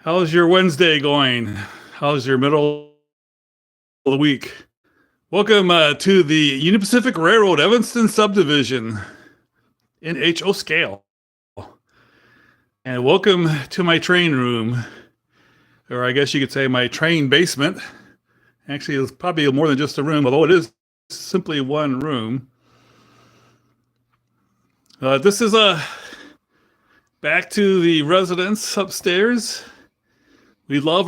How's your Wednesday going? How's your middle of the week? Welcome to the Union Pacific Railroad Evanston subdivision in HO scale. And welcome to my train room, or I guess you could say my train basement. Actually, it's probably more than just a room, although it is simply one room. This is back to the residence upstairs. We love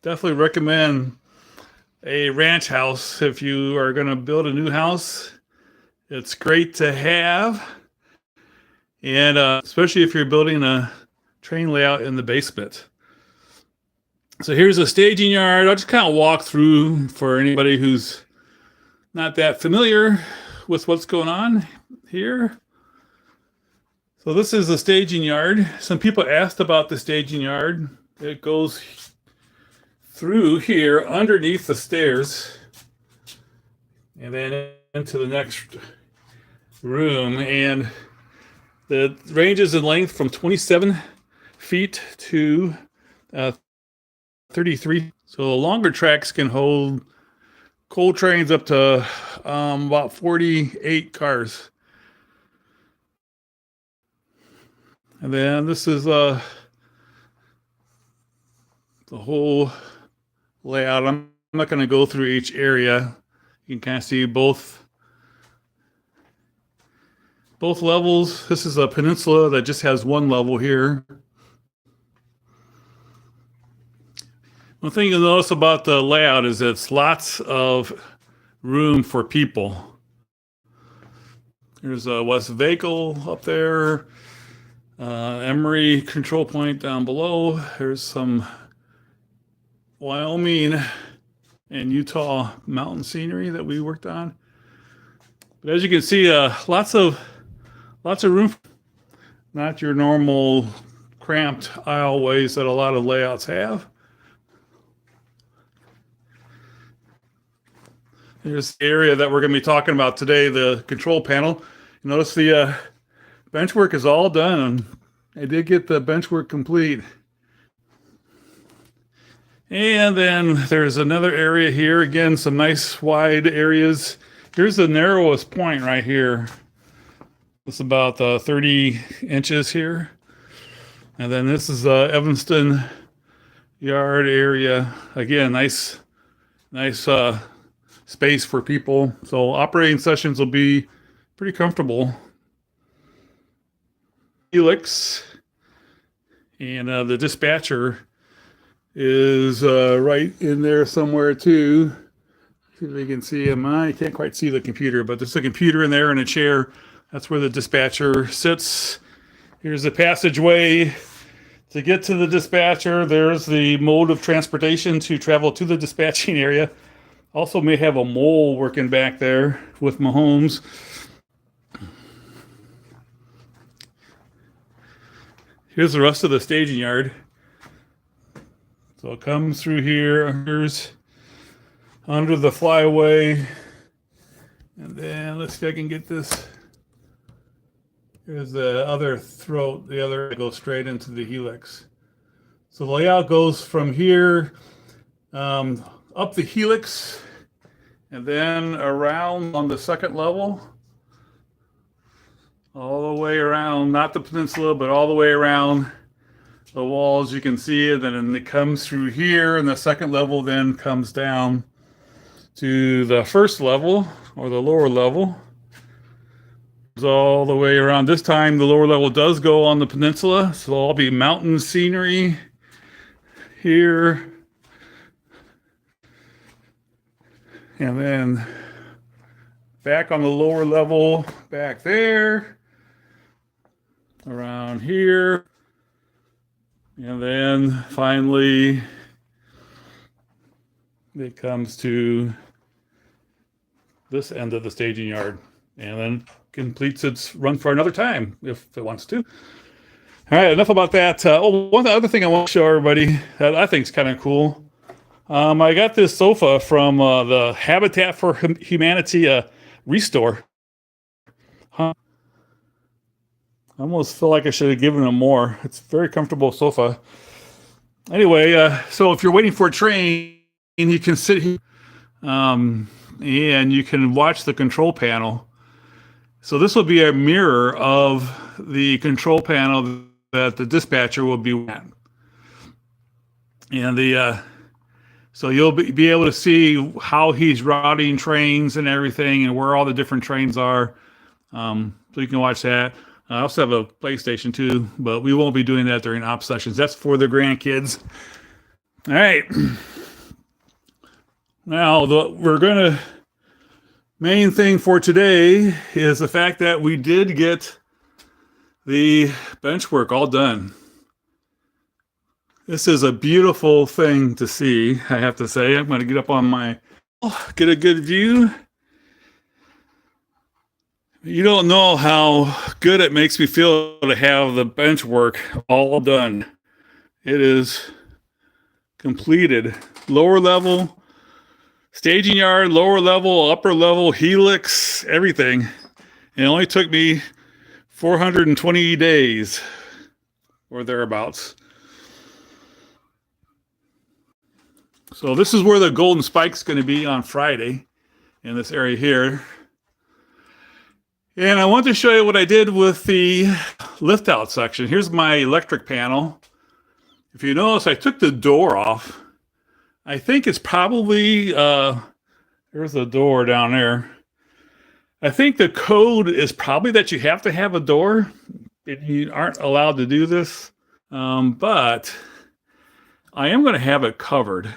definitely recommend a ranch house if you are going to build a new house. It's great to have, and especially if you're building a train layout in the basement. So here's a staging yard. I'll just kind of walk through for anybody who's not that familiar with what's going on here. So this is the staging yard. Some people asked about the staging yard. It goes through here underneath the stairs and then into the next room. And the ranges in length from 27 feet to 33. So the longer tracks can hold coal trains up to about 48 cars. And then this is the whole layout. I'm not going to go through each area. You can kind of see both levels. This is a peninsula that just has one level here. One thing you'll notice about the layout is it's lots of room for people. There's a West Vehicle up there. Emory control point down below. There's some Wyoming and Utah mountain scenery that we worked on. But as you can see, lots of room. Not your normal cramped aisleways that a lot of layouts have. Here's the area that we're going to be talking about today, the control panel. You notice the benchwork is all done. I did get the benchwork complete. And then there's another area here. Again, some nice wide areas. Here's the narrowest point right here. It's about 30 inches here. And then this is Evanston Yard area. Again, nice space for people. So operating sessions will be pretty comfortable. Helix and the dispatcher is right in there somewhere too. See if you can see him. I can't quite see the computer, but there's a computer in there and a chair. That's where the dispatcher sits. Here's the passageway to get to the dispatcher. There's the mode of transportation to travel to the dispatching area. Also may have a mole working back there with Mahomes. Here's the rest of the staging yard. So it comes through here. Here's under the flyaway. And then let's see if I can get this. Here's the other throat. The other goes straight into the helix. So the layout goes from here up the helix and then around on the second level. All the way around, not the peninsula, but all the way around the walls. You can see it, and then it comes through here, and the second level then comes down to the first level, or the lower level. It's all the way around. This time, the lower level does go on the peninsula, so it'll all be mountain scenery here. And then back on the lower level, back there. Around here, and then finally it comes to this end of the staging yard and then completes its run for another time if it wants to. All right, enough about that. One other thing I want to show everybody that I think is kind of cool. I got this sofa from the Habitat for Humanity Restore. I almost feel like I should have given them more. It's a very comfortable sofa. Anyway, so if you're waiting for a train, you can sit here and you can watch the control panel. So this will be a mirror of the control panel that the dispatcher will be at. And so you'll be able to see how he's routing trains and everything and where all the different trains are. So you can watch that. I also have a PlayStation too, but we won't be doing that during op sessions. That's for the grandkids. All right. Now, main thing for today is the fact that we did get the bench work all done. This is a beautiful thing to see, I have to say. I'm going to get up on get a good view. You don't know how good it makes me feel to have the bench work all done. It is completed. Lower level, staging yard, lower level, upper level, helix, everything. It only took me 420 days or thereabouts. So this is where the golden spike's going to be on Friday in this area here. And I want to show you what I did with the lift out section. Here's my electric panel. If you notice, I took the door off. I think it's probably, there's a door down there. I think the code is probably that you have to have a door. You aren't allowed to do this. But I am going to have it covered.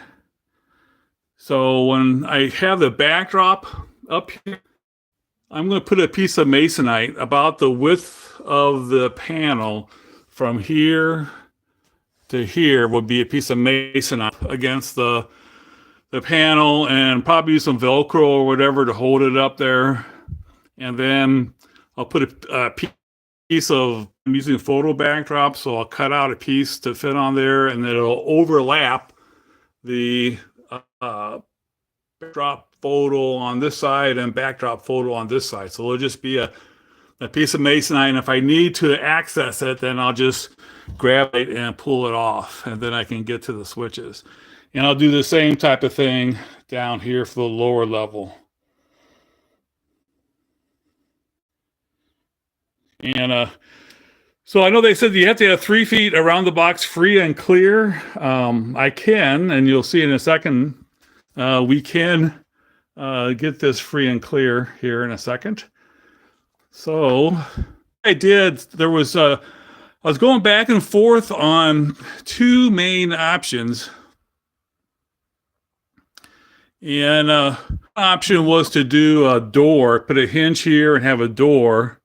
So when I have the backdrop up here, I'm going to put a piece of masonite about the width of the panel from here to here would be a piece of masonite against the panel, and probably some Velcro or whatever to hold it up there. And then I'll put a piece of, I'm using a photo backdrop, so I'll cut out a piece to fit on there, and then it'll overlap the backdrop photo on this side and backdrop photo on this side. So it'll just be a piece of masonite, and if I need to access it, then I'll just grab it and pull it off, and then I can get to the switches. And I'll do the same type of thing down here for the lower level. And so I know they said you have to have 3 feet around the box free and clear. I can, and you'll see in a second, we can get this free and clear here in a second. So I did, I was going back and forth on 2 main options. And option was to do a door, put a hinge here and have a door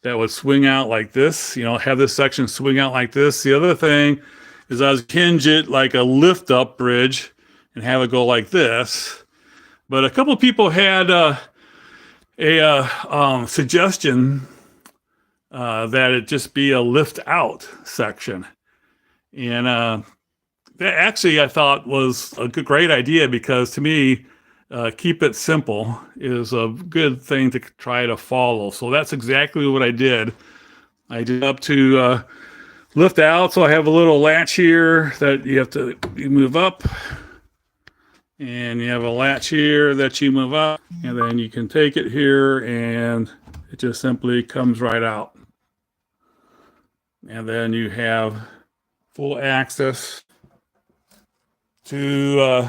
that would swing out like this, have this section swing out like this. The other thing is I was hinge it like a lift up bridge and have it go like this. But a couple of people had a suggestion that it just be a lift out section. And that actually I thought was a great idea, because to me, keep it simple is a good thing to try to follow. So that's exactly what I did. I did up to lift out. So I have a little latch here that you move up. And you have a latch here that you move up, and then you can take it here and it just simply comes right out. And then you have full access to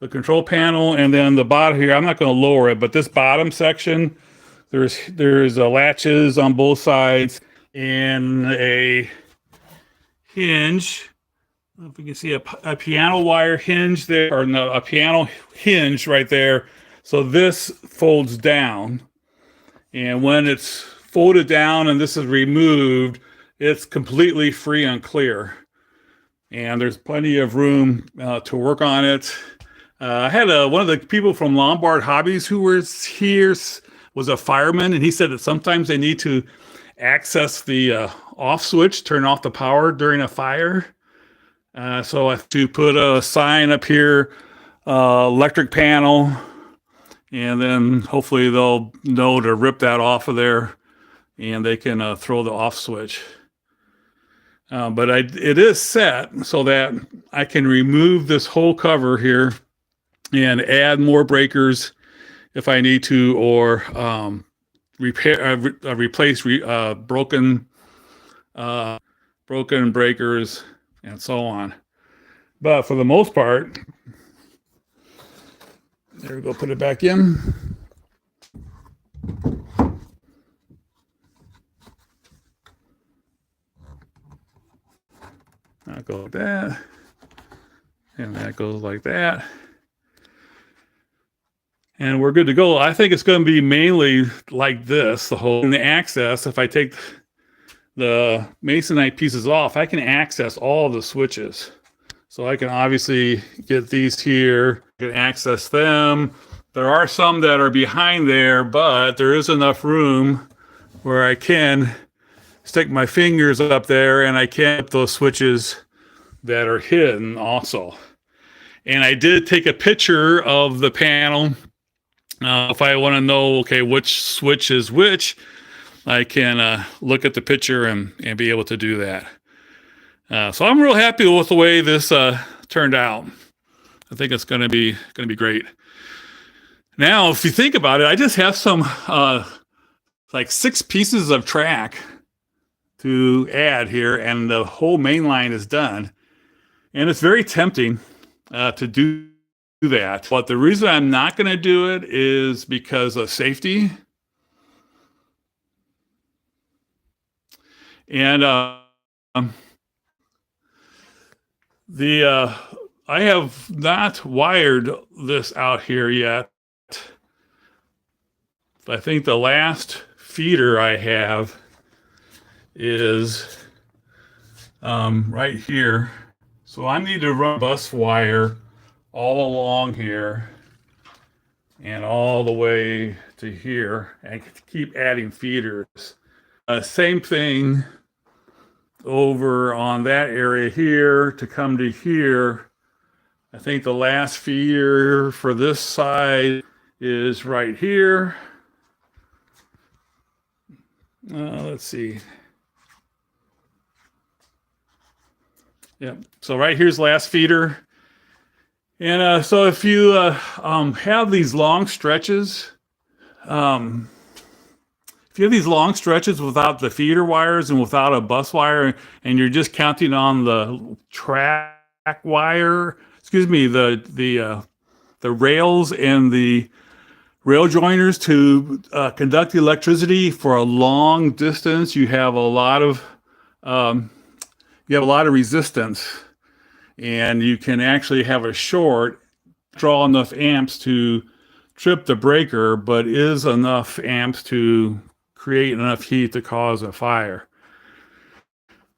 the control panel. And then the bottom here, I'm not going to lower it, but this bottom section, there's latches on both sides and a hinge. I don't know if you can see a piano wire hinge there, or no, a piano hinge right there. So this folds down, and when it's folded down and this is removed, it's completely free and clear. And there's plenty of room to work on it. I had one of the people from Lombard Hobbies who was here was a fireman, and he said that sometimes they need to access the off switch, turn off the power during a fire. So I have to put a sign up here, electric panel, and then hopefully they'll know to rip that off of there, and they can throw the off switch. But it is set so that I can remove this whole cover here and add more breakers if I need to, or replace broken breakers and so on. But for the most part, there we go. Put it back in. That goes like that, and that goes like that, and we're good to go. I think it's going to be mainly like this, the whole in the access. If I take the masonite pieces off, I can access all the switches. So I can obviously get these here, I can access them. There are some that are behind there, but there is enough room where I can stick my fingers up there and I can put those switches that are hidden also. And I did take a picture of the panel. If I want to know, okay, which switch is which, I can look at the picture and be able to do that. So I'm real happy with the way this turned out. I think it's going to be great. Now, if you think about it, I just have some like 6 pieces of track to add here, and the whole main line is done. And it's very tempting to do that. But the reason I'm not going to do it is because of safety. And I have not wired this out here yet. I think the last feeder I have is right here. So I need to run bus wire all along here and all the way to here and keep adding feeders. Same thing over on that area here to come to here. I think the last feeder for this side is right here. Let's see. Yep. So right here's the last feeder. And so if you have these long stretches, without the feeder wires and without a bus wire, and you're just counting on the track wire, the rails and the rail joiners to conduct the electricity for a long distance, you have a lot of resistance, and you can actually have a short, draw enough amps to trip the breaker, but is enough amps to create enough heat to cause a fire.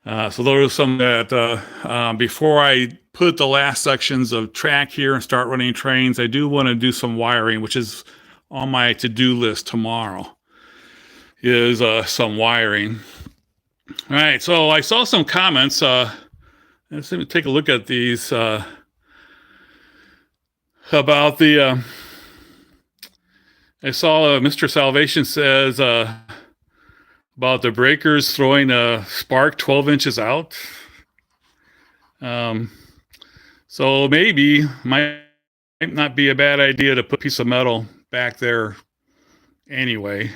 So those are some that before I put the last sections of track here and start running trains, I do want to do some wiring, which is on my to-do list tomorrow, is some wiring. All right, so I saw some comments. Let's take a look at these about the. I saw Mr. Salvation says about the breakers throwing a spark 12 inches out. So maybe might not be a bad idea to put a piece of metal back there anyway.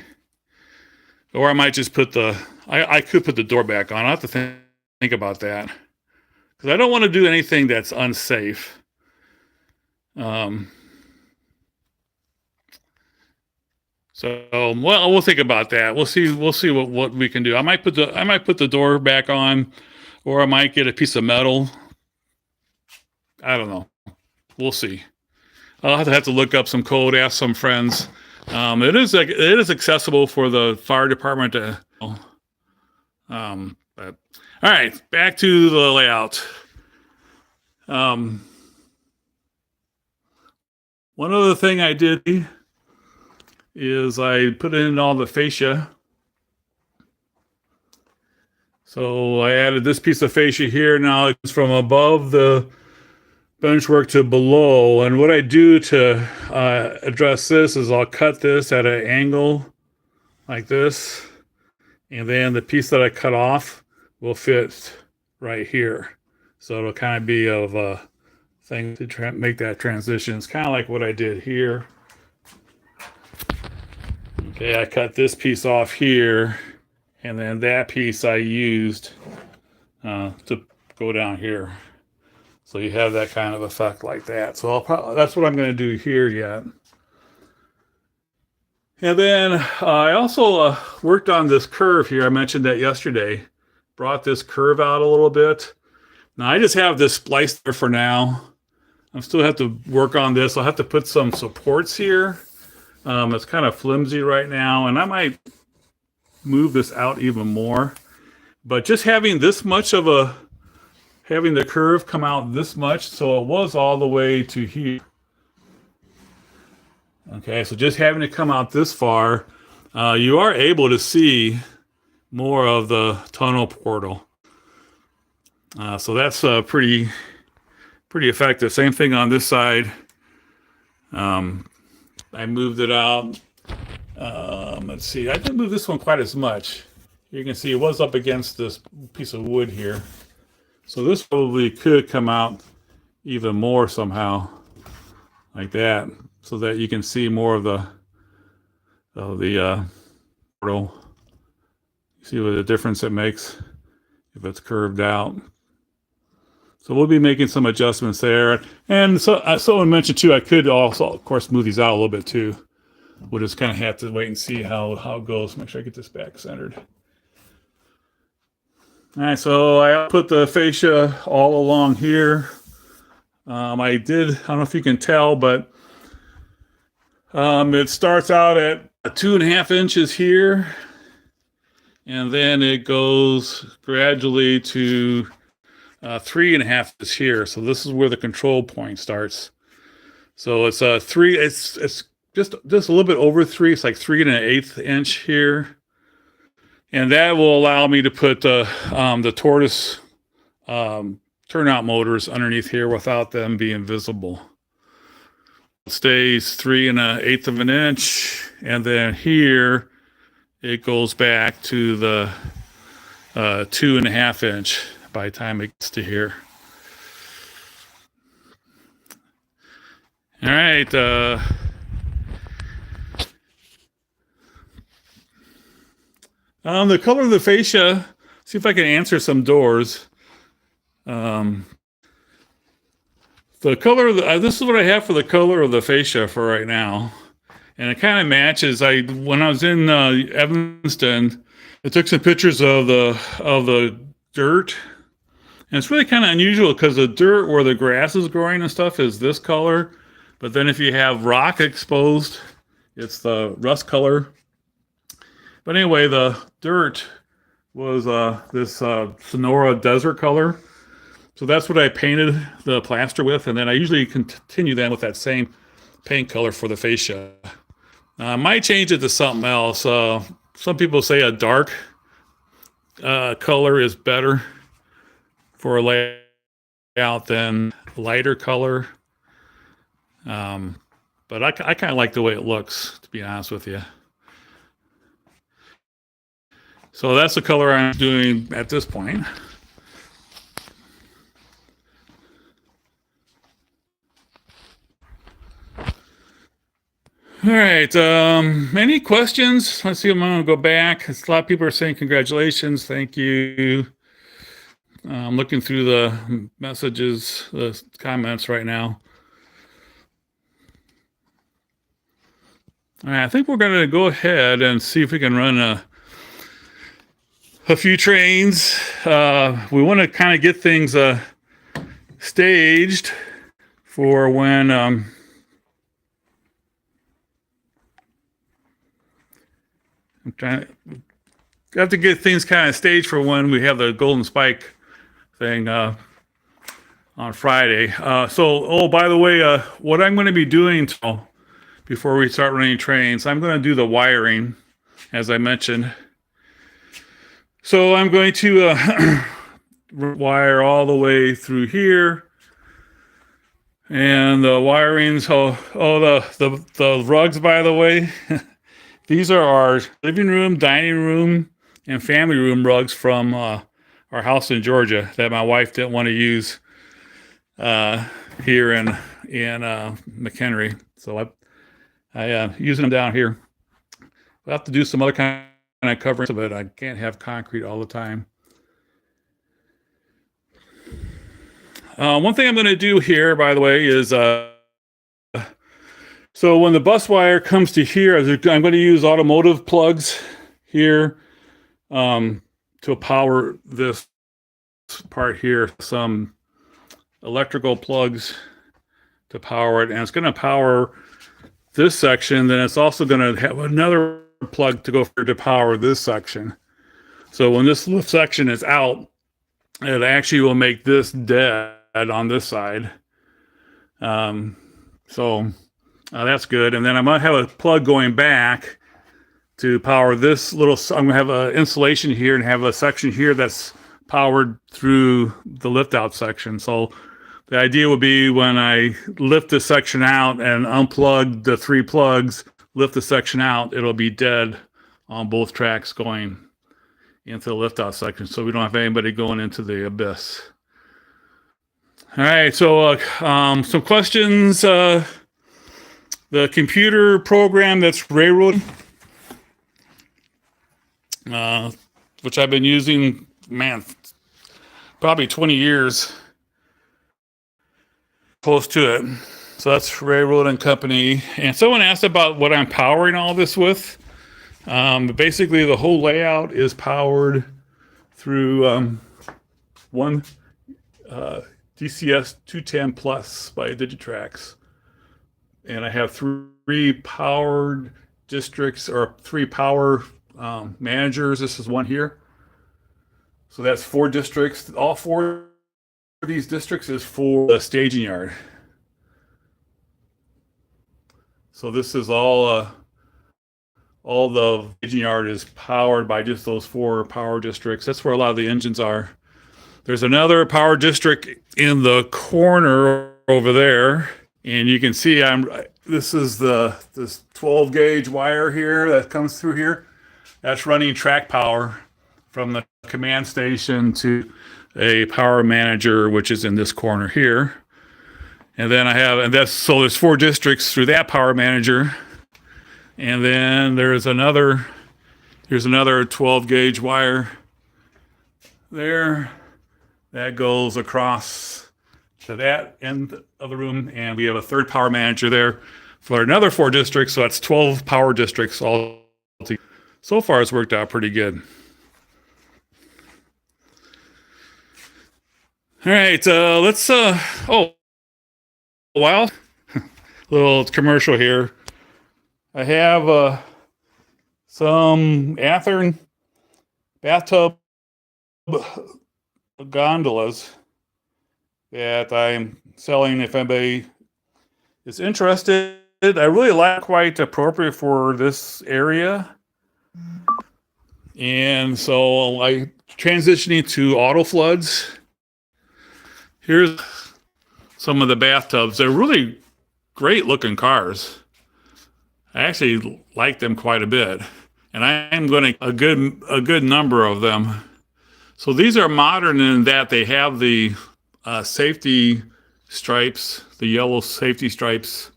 Or I might just put I could put the door back on. I'll have to think about that, because I don't want to do anything that's unsafe. So we'll think about that. We'll see what we can do. I might put the door back on, or I might get a piece of metal. I don't know. We'll see. I'll have to look up some code, ask some friends. It is accessible for the fire department to. But all right, back to the layout. One other thing I did is I put in all the fascia. So I added this piece of fascia here. Now it's from above the benchwork to below. And what I do to address this is I'll cut this at an angle like this. And then the piece that I cut off will fit right here. So it'll kind of be of a thing to make that transition. It's kind of like what I did here. Okay, I cut this piece off here, and then that piece I used to go down here. So you have that kind of effect like that. So that's what I'm going to do here yet. And then I also worked on this curve here. I mentioned that yesterday. Brought this curve out a little bit. Now I just have this spliced there for now. I still have to work on this. I'll have to put some supports here. It's kind of flimsy right now, and I might move this out even more. But just having this much of having the curve come out this much, so it was all the way to here. Okay, so just having it come out this far, you are able to see more of the tunnel portal. So that's pretty effective. Same thing on this side. I moved it out. Let's see. I didn't move this one quite as much. You can see it was up against this piece of wood here. So this probably could come out even more somehow, like that, so that you can see more of the portal. See what the difference it makes if it's curved out. So we'll be making some adjustments there. And so someone mentioned too, I could also, of course, move these out a little bit too. We'll just kind of have to wait and see how it goes. Make sure I get this back centered. All right, so I put the fascia all along here. I don't know if you can tell, but it starts out at 2.5 inches here, and then it goes gradually to 3.5 inches here. So this is where the control point starts. So it's 3. It's just a little bit over 3. It's like 3.1/8 inch here. And that will allow me to put the tortoise turnout motors underneath here without them being visible. It stays 3.1/8 of an inch, and then here it goes back to the 2.5 inch by the time it gets to here. All right. The color of the fascia, see if I can answer some doors. The color of this is what I have for the color of the fascia for right now. And it kind of matches. When I was in Evanston, I took some pictures of the dirt. And it's really kind of unusual because the dirt where the grass is growing and stuff is this color. But then if you have rock exposed, it's the rust color. But anyway, the dirt was this Sonora desert color. So that's what I painted the plaster with. And then I usually continue then with that same paint color for the fascia. I might change it to something else. Some people say a dark color is better for a layout than lighter color. But I kind of like the way it looks, to be honest with you. So that's the color I'm doing at this point. All right. Any questions? Let's see. I'm going to go back. A lot of people are saying congratulations. Thank you. I'm looking through the messages, the comments right now. All right. I think we're going to go ahead and see if we can run a few trains. We want to kind of get things staged for when have to get things kind of staged for when we have the Golden Spike thing on Friday. By the way, what I'm going to be doing before we start running trains, I'm going to do the wiring, as I mentioned. So I'm going to wire all the way through here. And the wirings, the rugs, by the way, these are our living room, dining room, and family room rugs from our our house in Georgia that my wife didn't want to use here in McHenry. So I using them down here. We'll have to do some other kind of covering of it. I can't have concrete all the time. One thing I'm going to do here, by the way, is so when the bus wire comes to here, I'm going to use automotive plugs here to power this part here. Some electrical plugs to power it, and it's going to power this section. Then it's also going to have another plug to go for to power this section. So when this lift section is out, it actually will make this dead on this side. So that's good. And then I'm going to have a plug going back to power this little. I'm going to have an insulation here and have a section here that's powered through the lift out section. So the idea would be when I lift this section out and unplug the 3 plugs, lift the section out, it'll be dead on both tracks going into the lift out section. So we don't have anybody going into the abyss. All right. So some questions. The computer program that's railroad, which I've been using, man, probably 20 years, close to it. So that's Railroad and Company. And someone asked about what I'm powering all this with. Basically, the whole layout is powered through one DCS 210 Plus by Digitrax. And I have 3 powered districts, or 3 power managers. This is one here. So that's 4 districts. All 4 of these districts is for the staging yard. So this is all the staging yard is powered by just those 4 power districts. That's where a lot of the engines are. There's another power district in the corner over there. And you can see this is this 12 gauge wire here that comes through here. That's running track power from the command station to a power manager, which is in this corner here. And then so there's 4 districts through that power manager. And then here's another 12 gauge wire there that goes across to that end of the room, and we have a 3rd power manager there for another 4 districts. So that's 12 power districts all together. So far, it's worked out pretty good. All right, let's. Well, little commercial here. I have some Athearn Bathtub gondolas that I'm selling if anybody is interested. I really like quite appropriate for this area. And so I transitioning to auto floods. Here's some of the bathtubs. They're really great looking cars. I actually like them quite a bit. And I am going to a good number of them. So these are modern in that they have the safety stripes, the yellow safety stripes.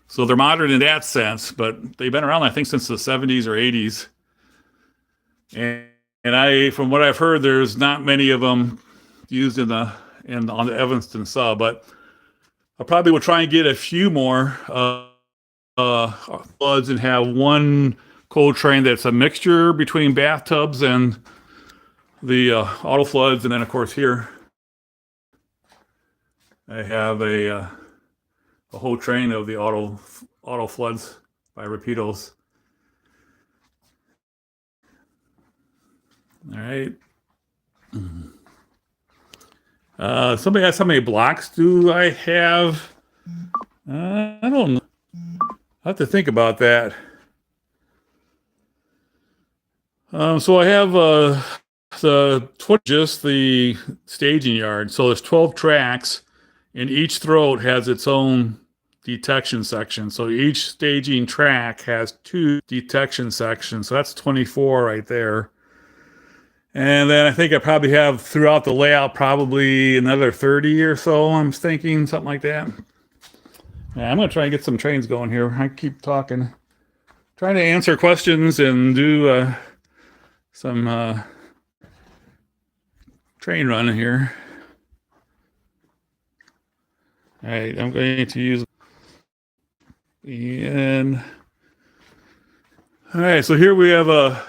So they're modern in that sense, but they've been around, I think, since the 70s or 80s. And from what I've heard, there's not many of them used on the Evanston sub, but I probably will try and get a few more floods and have one cold train that's a mixture between bathtubs and the auto floods, and then of course here I have a whole train of the auto floods by Rapidos. All right. Somebody asked how many blocks do I have? I don't know. I have to think about that. So I have just the staging yard. So there's 12 tracks, and each throat has its own detection section. So each staging track has 2 detection sections. So that's 24 right there. And then I think I probably have throughout the layout probably another 30 or so, I'm thinking, something like that. Yeah, I'm going to try and get some trains going here. I keep talking. Trying to answer questions and do some train running here. All right, I'm going to use and all right, so here we have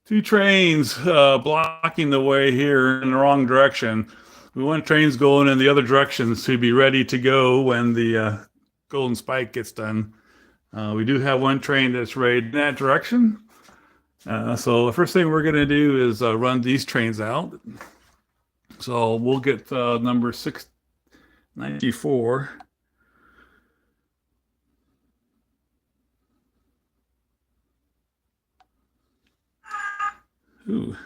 two trains blocking the way here in the wrong direction. We want trains going in the other directions to be ready to go when the golden spike gets done. We do have one train that's ready in that direction. So the first thing we're going to do is run these trains out. So we'll get number 694. Ooh.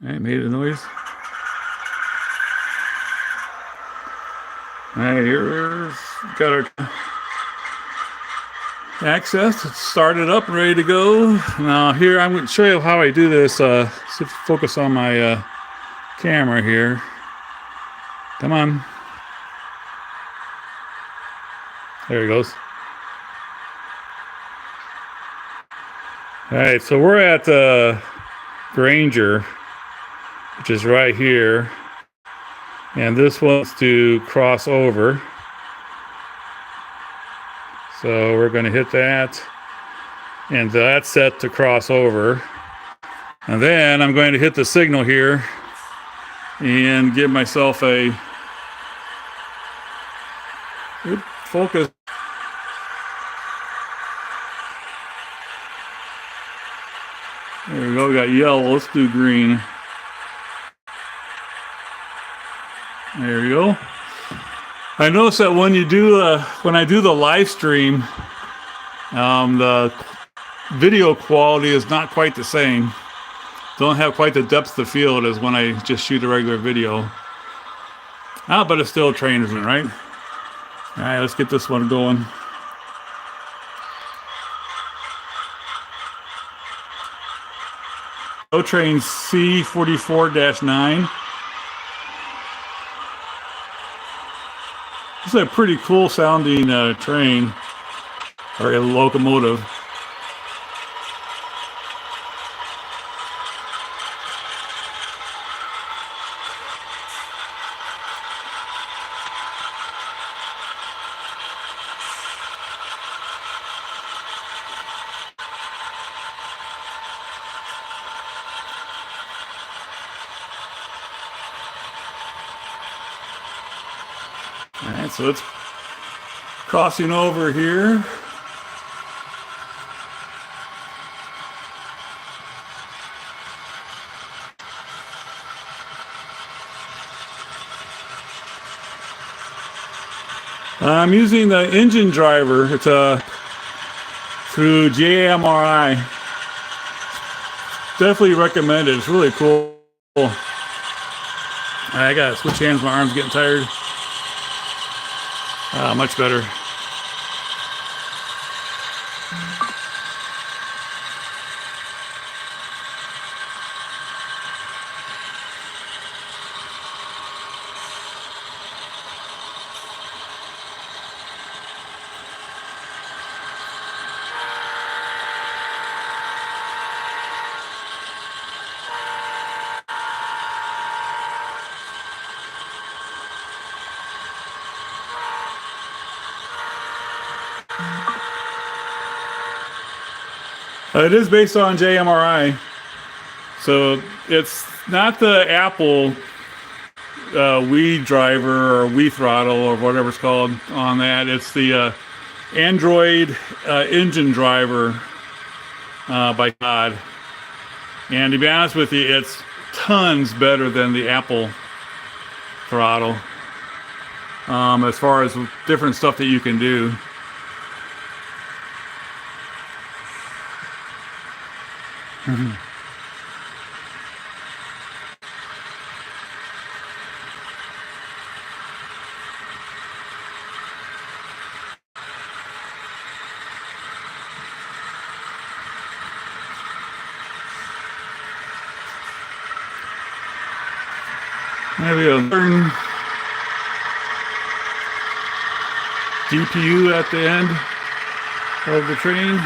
All right, made a noise. All right, here's got our access. It's started up, ready to go. Now here, I'm going to show you how I do this. Focus on my camera here. Come on. There he goes. All right, so we're at Granger, which is right here. And this wants to cross over. So we're going to hit that. And that's set to cross over. And then I'm going to hit the signal here and give myself a focus. There we go, we got yellow, let's do green. There we go. I noticed that when you do when I do the live stream, the video quality is not quite the same. Don't have quite the depth of field as when I just shoot a regular video. But it's still trains, right? All right, let's get this one going. Go train C44-9. This is a pretty cool sounding train, or a locomotive. All right, so it's crossing over here. I'm using the engine driver. It's through JMRI. Definitely recommend it. It's really cool. I gotta switch hands. My arm's getting tired. Much better. It is based on JMRI, so it's not the Apple Wii driver or Wii throttle or whatever it's called on that. It's the Android engine driver by Todd. And to be honest with you, it's tons better than the Apple throttle as far as different stuff that you can do. Maybe a certain GPU at the end of the train.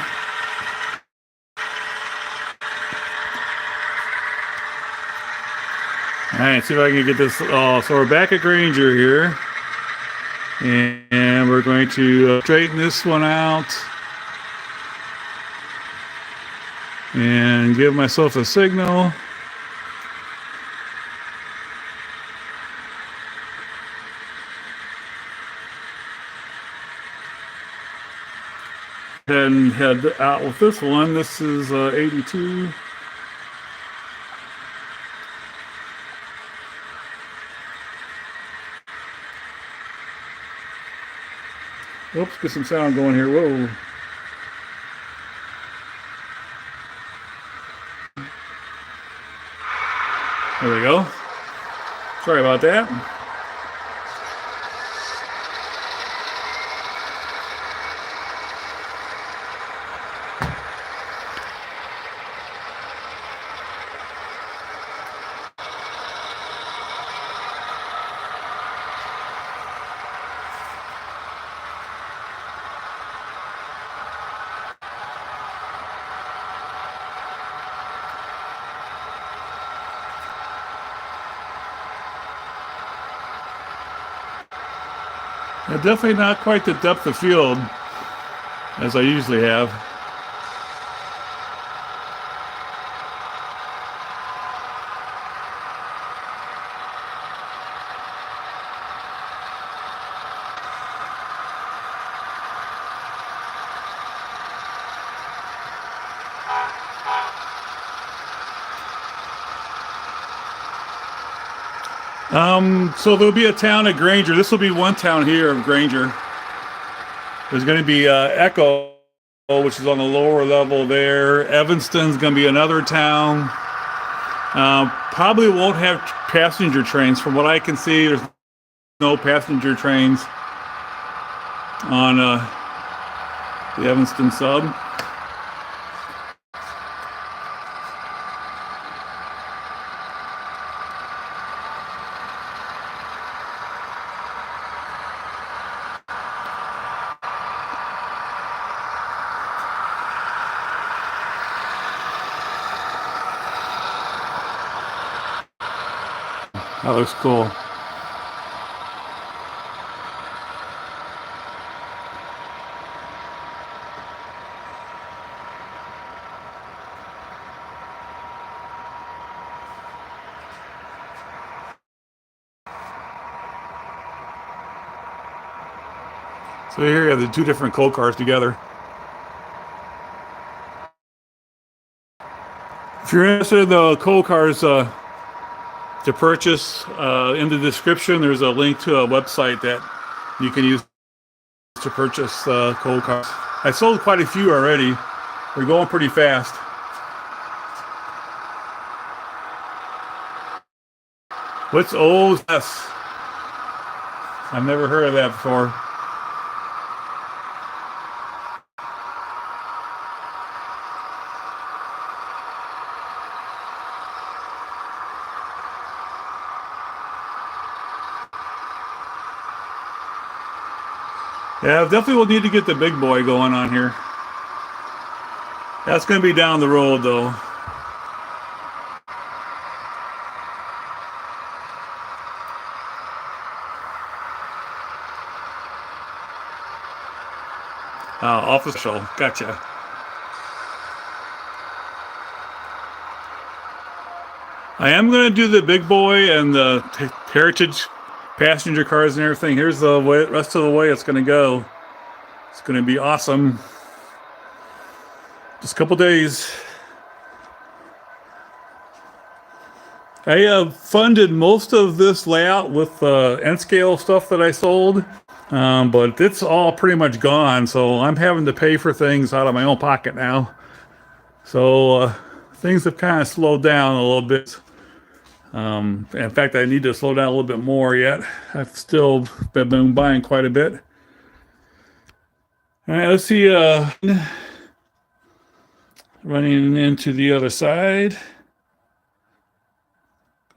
All right, see if I can get this. So we're back at Granger here, and we're going to straighten this one out and give myself a signal. And head out with this one. This is 82. Oops, get some sound going here. Whoa. There we go. Sorry about that. Yeah, definitely not quite the depth of field as I usually have. So there'll be a town at Granger. This will be one town here of Granger. There's going to be Echo, which is on the lower level there. Evanston's going to be another town. Probably won't have passenger trains. From what I can see, there's no passenger trains on the Evanston sub. That looks cool. So here you have the two different coal cars together. If you're interested in the coal cars to purchase, in the description there's a link to a website that you can use to purchase coal cars. I sold quite a few already. We're going pretty fast. What's OS? I've never heard of that before. Yeah, definitely we'll need to get the big boy going on here. That's going to be down the road, though. Official. Gotcha. I am going to do the big boy and the heritage passenger cars and everything. Here's the way, rest of the way it's going to go. It's going to be awesome. Just a couple days. I funded most of this layout with N scale stuff that I sold, but it's all pretty much gone. So I'm having to pay for things out of my own pocket now. So things have kind of slowed down a little bit. In fact, I need to slow down a little bit more yet. I've still been buying quite a bit. All right, let's see. Running into the other side.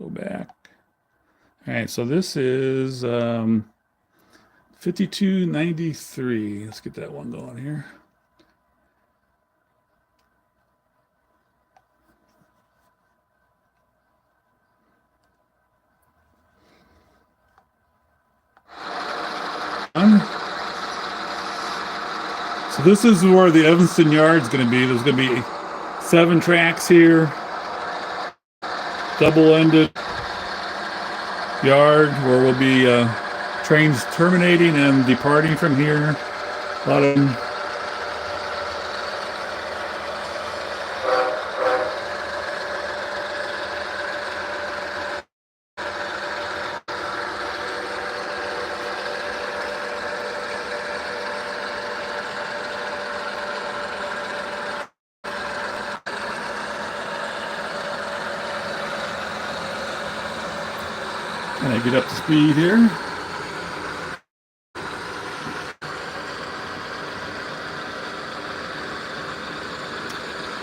Go back. All right, so this is 5293. Let's get that one going here. So this is where the Evanston Yard is going to be. There's going to be 7 tracks here, double-ended yard where we'll be trains terminating and departing from here. A lot of them. Can I get up to speed here?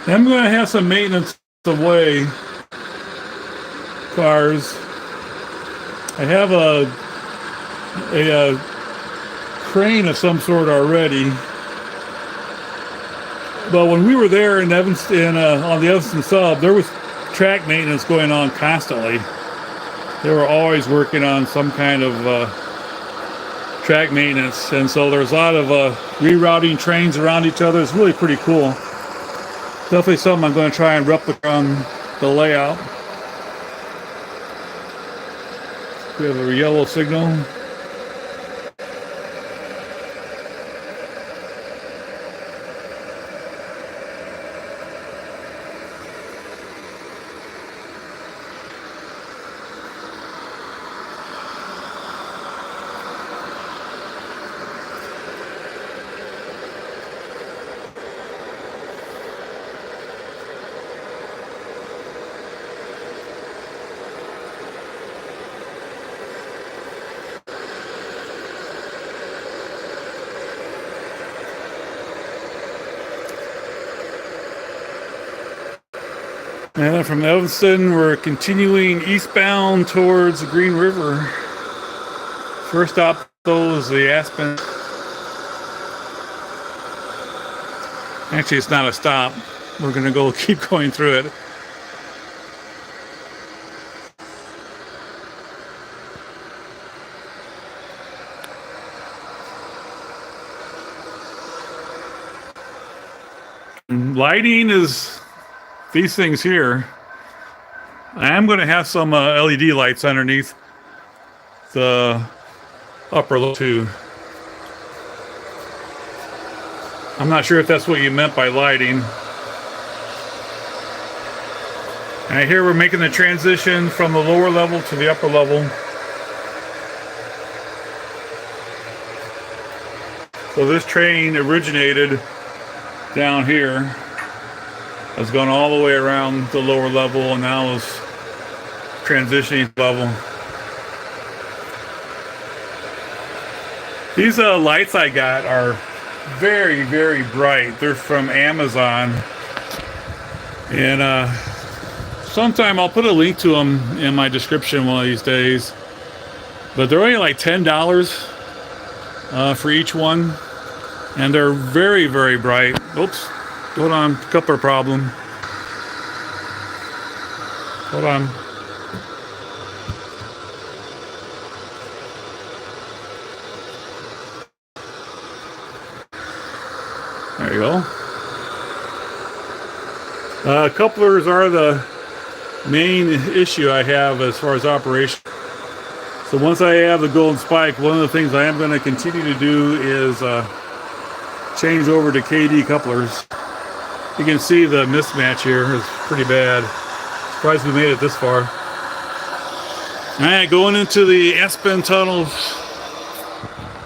I'm going to have some maintenance away cars. I have a crane of some sort already. But when we were there in Evanston, on the Evanston sub, there was track maintenance going on constantly. They were always working on some kind of track maintenance, and so there's a lot of rerouting trains around each other. It's really pretty cool. Definitely something I'm going to try and replicate on the layout. We have a yellow signal. And then from Evanston, we're continuing eastbound towards the Green River. First stop, though, is the Aspen. Actually, it's not a stop. We're going to go keep going through it. Lighting is these things here. I am going to have some LED lights underneath the upper level too. I'm not sure if that's what you meant by lighting. And here we're making the transition from the lower level to the upper level. So this train originated down here. Has gone all the way around the lower level and now is transitioning level. These lights I got are very, very bright. They're from Amazon. And sometime I'll put a link to them in my description one of these days. But they're only like $10 for each one. And they're very, very bright. Oops. Hold on, coupler problem. Hold on. There you go. Couplers are the main issue I have as far as operation. So once I have the golden spike, one of the things I am going to continue to do is change over to KD couplers. You can see the mismatch here is pretty bad. Surprised we made it this far. All right, going into the Aspen Tunnels.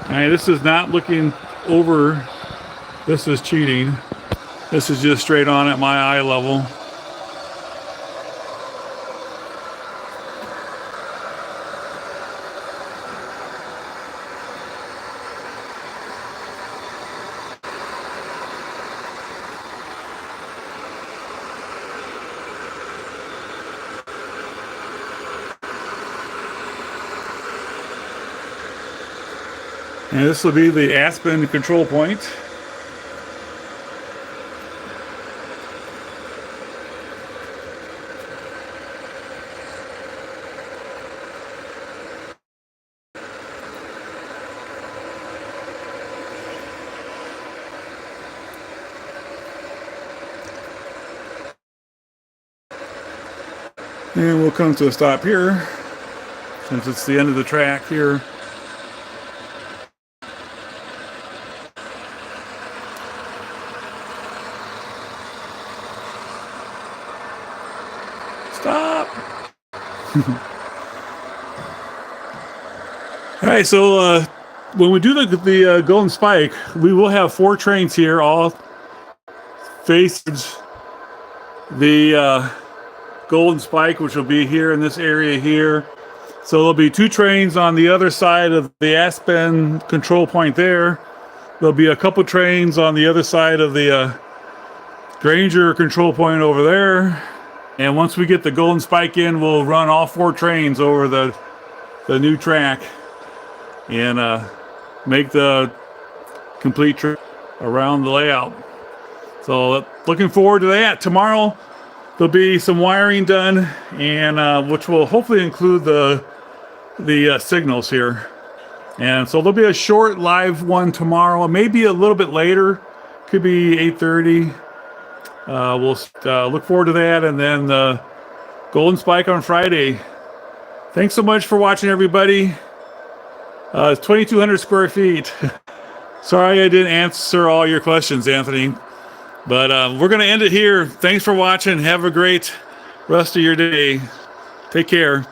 All right, this is not looking over. This is cheating. This is just straight on at my eye level. And this will be the Aspen control point. And we'll come to a stop here, since it's the end of the track here. Stop! All right, so when we do the Golden Spike, we will have 4 trains here, all facing the Golden Spike, which will be here in this area here. So there'll be 2 trains on the other side of the Aspen control point there. There'll be a couple trains on the other side of the Granger control point over there. And once we get the Golden Spike in, we'll run all 4 trains over the new track and make the complete trip around the layout. So looking forward to that. Tomorrow there'll be some wiring done, and which will hopefully include the signals here. And so there'll be a short live one tomorrow, maybe a little bit later, could be 8:30. We'll look forward to that, and then the Golden Spike on Friday. Thanks so much for watching, everybody. It's 2,200 square feet. Sorry I didn't answer all your questions, Anthony. But we're going to end it here. Thanks for watching. Have a great rest of your day. Take care.